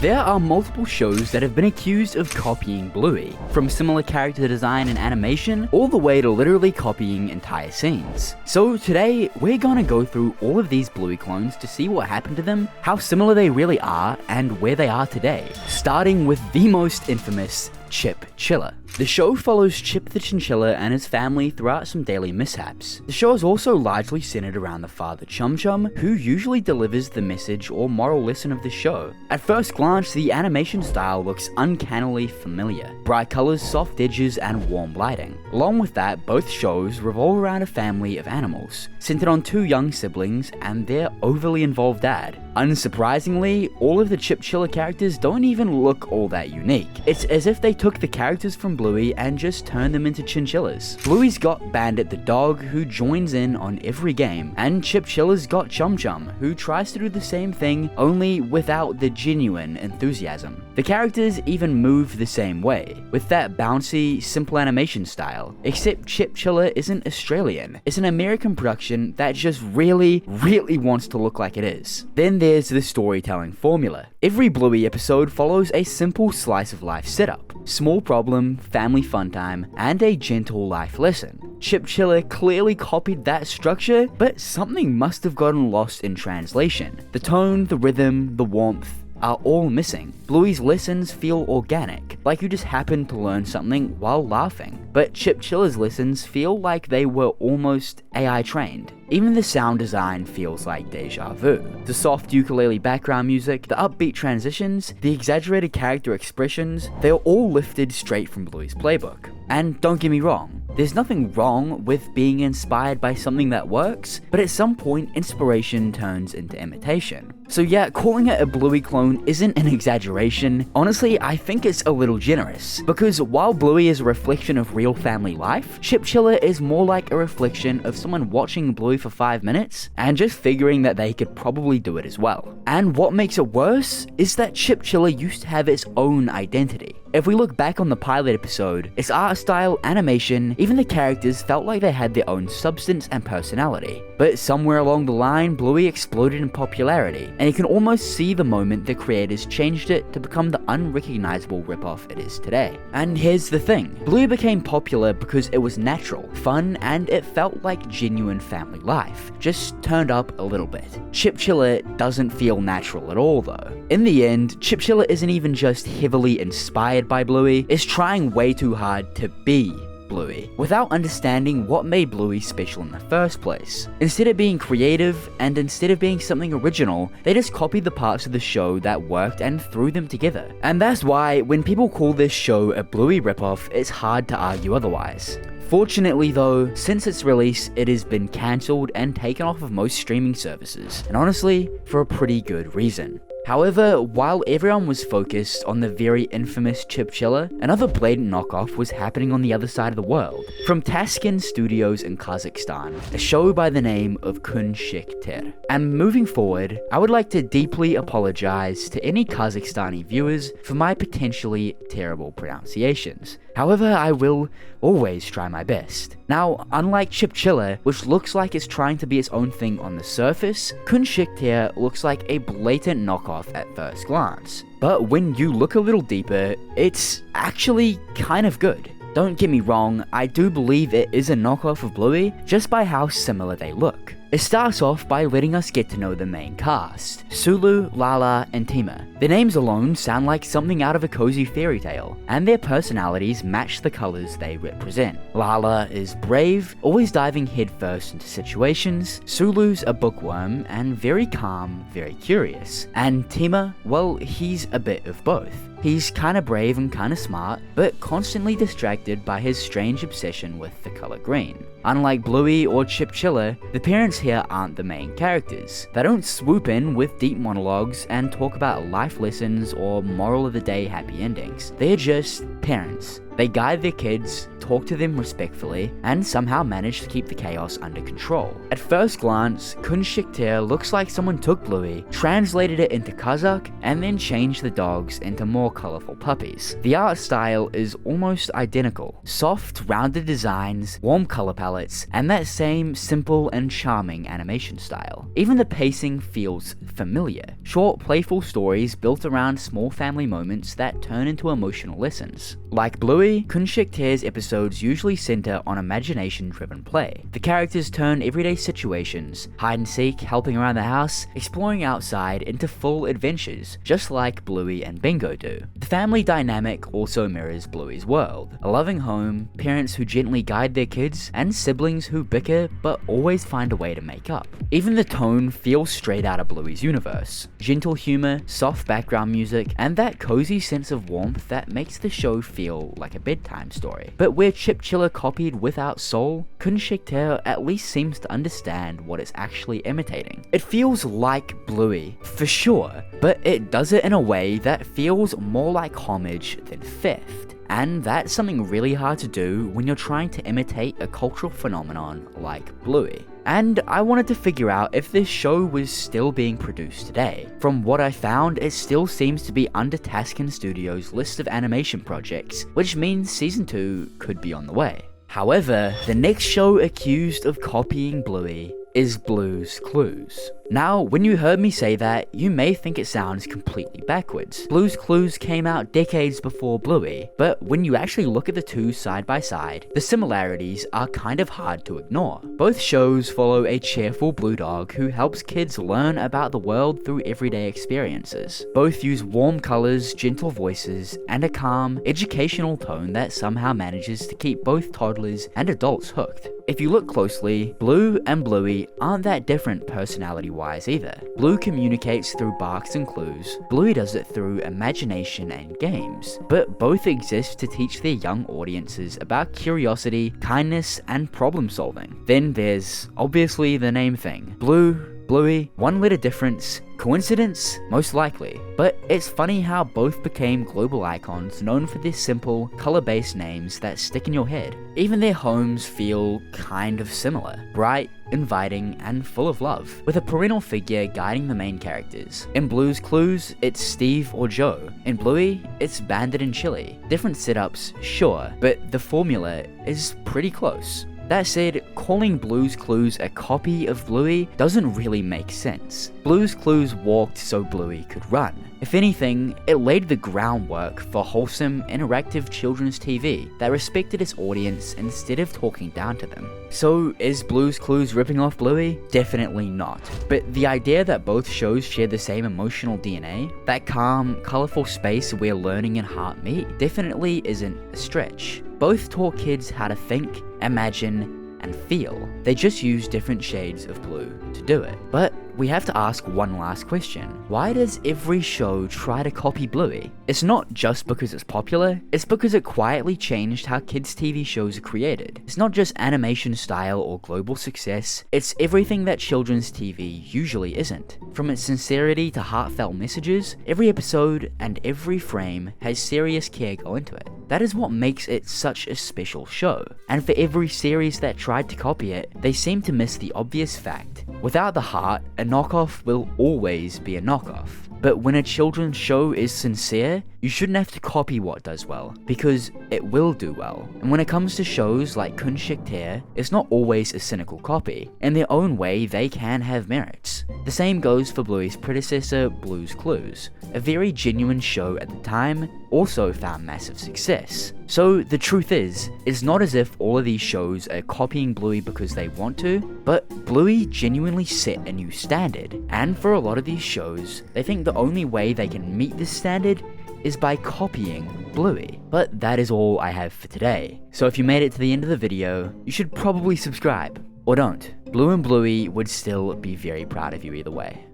There are multiple shows that have been accused of copying Bluey, from similar character design and animation, all the way to literally copying entire scenes. So today, we're gonna go through all of these Bluey clones to see what happened to them, how similar they really are, and where they are today. Starting with the most infamous, Chip Chilla. The show follows Chip the Chinchilla and his family throughout some daily mishaps. The show is also largely centered around the father Chum Chum, who usually delivers the message or moral lesson of the show. At first glance, the animation style looks uncannily familiar. Bright colors, soft edges, and warm lighting. Along with that, both shows revolve around a family of animals, centered on two young siblings and their overly involved dad. Unsurprisingly, all of the Chip Chilla characters don't even look all that unique. It's as if they took the characters from Bluey and just turned them into chinchillas. Bluey's got Bandit the dog, who joins in on every game, and Chip Chilla's got Chum Chum, who tries to do the same thing, only without the genuine enthusiasm. The characters even move the same way, with that bouncy, simple animation style, except Chip Chilla isn't Australian. It's an American production that just really wants to look like it is. Then there's the storytelling formula. Every Bluey episode follows a simple slice of life setup. Small problem, family fun time, and a gentle life lesson. Chip Chilla clearly copied that structure, but something must have gotten lost in translation. The tone, the rhythm, the warmth are all missing. Bluey's lessons feel organic, like you just happened to learn something while laughing. But Chip Chilla's lessons feel like they were almost AI trained. Even the sound design feels like deja vu. The soft ukulele background music, the upbeat transitions, the exaggerated character expressions, they are all lifted straight from Bluey's playbook. And don't get me wrong, there's nothing wrong with being inspired by something that works, but at some point inspiration turns into imitation. So yeah, calling it a Bluey clone isn't an exaggeration. Honestly, I think it's a little generous, because while Bluey is a reflection of real family life, Chip Chilla is more like a reflection of someone watching Bluey for 5 minutes and just figuring that they could probably do it as well. And what makes it worse is that Chip Chilla used to have its own identity. If we look back on the pilot episode, its art style, animation, even the characters felt like they had their own substance and personality. But somewhere along the line, Bluey exploded in popularity, and you can almost see the moment the creators changed it to become the unrecognizable ripoff it is today. And here's the thing, Bluey became popular because it was natural, fun, and it felt like genuine family life, just turned up a little bit. Chip Chilla doesn't feel natural at all though. In the end, Chip Chilla isn't even just heavily inspired by Bluey, it's trying way too hard to be Bluey, without understanding what made Bluey special in the first place. Instead of being creative, and instead of being something original, they just copied the parts of the show that worked and threw them together. And that's why, when people call this show a Bluey ripoff, it's hard to argue otherwise. Fortunately though, since its release, it has been cancelled and taken off of most streaming services, and honestly, for a pretty good reason. However, while everyone was focused on the very infamous Chip Chilla, another blatant knockoff was happening on the other side of the world. From Taskin Studios in Kazakhstan, a show by the name of Kunshik Ter. And moving forward, I would like to deeply apologize to any Kazakhstani viewers for my potentially terrible pronunciations. However, I will always try my best. Now, unlike Chip Chilla, which looks like it's trying to be its own thing on the surface, Kunshik Ter looks like a blatant knockoff at first glance. But when you look a little deeper, it's actually kind of good. Don't get me wrong, I do believe it is a knockoff of Bluey, just by how similar they look. It starts off by letting us get to know the main cast, Sulu, Lala, and Tima. Their names alone sound like something out of a cozy fairy tale, and their personalities match the colors they represent. Lala is brave, always diving headfirst into situations. Sulu's a bookworm, and very calm, very curious. And Tima, well, he's a bit of both. He's kinda brave and kinda smart, but constantly distracted by his strange obsession with the color green. Unlike Bluey or Chip Chilla, the parents here aren't the main characters. They don't swoop in with deep monologues and talk about life lessons or moral of the day happy endings. They're just parents. They guide their kids, talk to them respectfully, and somehow manage to keep the chaos under control. At first glance, Kunshik Ter looks like someone took Bluey, translated it into Kazakh, and then changed the dogs into more colorful puppies. The art style is almost identical. Soft, rounded designs, warm color palettes, and that same simple and charming animation style. Even the pacing feels familiar. Short, playful stories built around small family moments that turn into emotional lessons. Like Bluey, Kunshik Ter's episodes usually center on imagination-driven play. The characters turn everyday situations, hide and seek, helping around the house, exploring outside, into full adventures, just like Bluey and Bingo do. The family dynamic also mirrors Bluey's world. A loving home, parents who gently guide their kids, and siblings who bicker but always find a way to make up. Even the tone feels straight out of Bluey's universe. Gentle humor, soft background music, and that cozy sense of warmth that makes the show feel like a bedtime story. But where Chilla copied without soul, Kunshik Ter at least seems to understand what it's actually imitating. It feels like Bluey, for sure, but it does it in a way that feels more like homage than theft. And that's something really hard to do when you're trying to imitate a cultural phenomenon like Bluey. And I wanted to figure out if this show was still being produced today. From what I found, it still seems to be under Taskin Studios' list of animation projects, which means season 2 could be on the way. However, the next show accused of copying Bluey is Blue's Clues. Now, when you heard me say that, you may think it sounds completely backwards. Blue's Clues came out decades before Bluey, but when you actually look at the two side by side, the similarities are kind of hard to ignore. Both shows follow a cheerful blue dog who helps kids learn about the world through everyday experiences. Both use warm colors, gentle voices, and a calm, educational tone that somehow manages to keep both toddlers and adults hooked. If you look closely, Blue and Bluey aren't that different personality-wise either. Blue communicates through barks and clues, Bluey does it through imagination and games, but both exist to teach their young audiences about curiosity, kindness, and problem solving. Then there's obviously the name thing. Bluey, one letter difference. Coincidence? Most likely. But it's funny how both became global icons known for their simple, color-based names that stick in your head. Even their homes feel kind of similar. Bright, inviting, and full of love, with a parental figure guiding the main characters. In Blue's Clues, it's Steve or Joe. In Bluey, it's Bandit and Chili. Different setups, sure, but the formula is pretty close. That said, calling Blue's Clues a copy of Bluey doesn't really make sense. Blue's Clues walked so Bluey could run. If anything, it laid the groundwork for wholesome, interactive children's TV that respected its audience instead of talking down to them. So, is Blue's Clues ripping off Bluey? Definitely not. But the idea that both shows share the same emotional DNA, that calm, colorful space where learning and heart meet, definitely isn't a stretch. Both taught kids how to think, imagine, and feel. They just use different shades of blue to do it. But we have to ask one last question. Why does every show try to copy Bluey? It's not just because it's popular, it's because it quietly changed how kids' TV shows are created. It's not just animation style or global success, it's everything that children's TV usually isn't. From its sincerity to heartfelt messages, every episode and every frame has serious care go into it. That is what makes it such a special show. And for every series that tried to copy it, they seem to miss the obvious fact. Without the heart, a knockoff will always be a knockoff. But when a children's show is sincere, you shouldn't have to copy what does well, because it will do well. And when it comes to shows like Kunshik Ter, it's not always a cynical copy. In their own way, they can have merits. The same goes for Bluey's predecessor, Blue's Clues. A very genuine show at the time, also found massive success. So the truth is, it's not as if all of these shows are copying Bluey because they want to, but Bluey genuinely set a new standard. And for a lot of these shows, they think the only way they can meet this standard is by copying Bluey. But that is all I have for today. So if you made it to the end of the video, you should probably subscribe. Or don't. Blue and Bluey would still be very proud of you either way.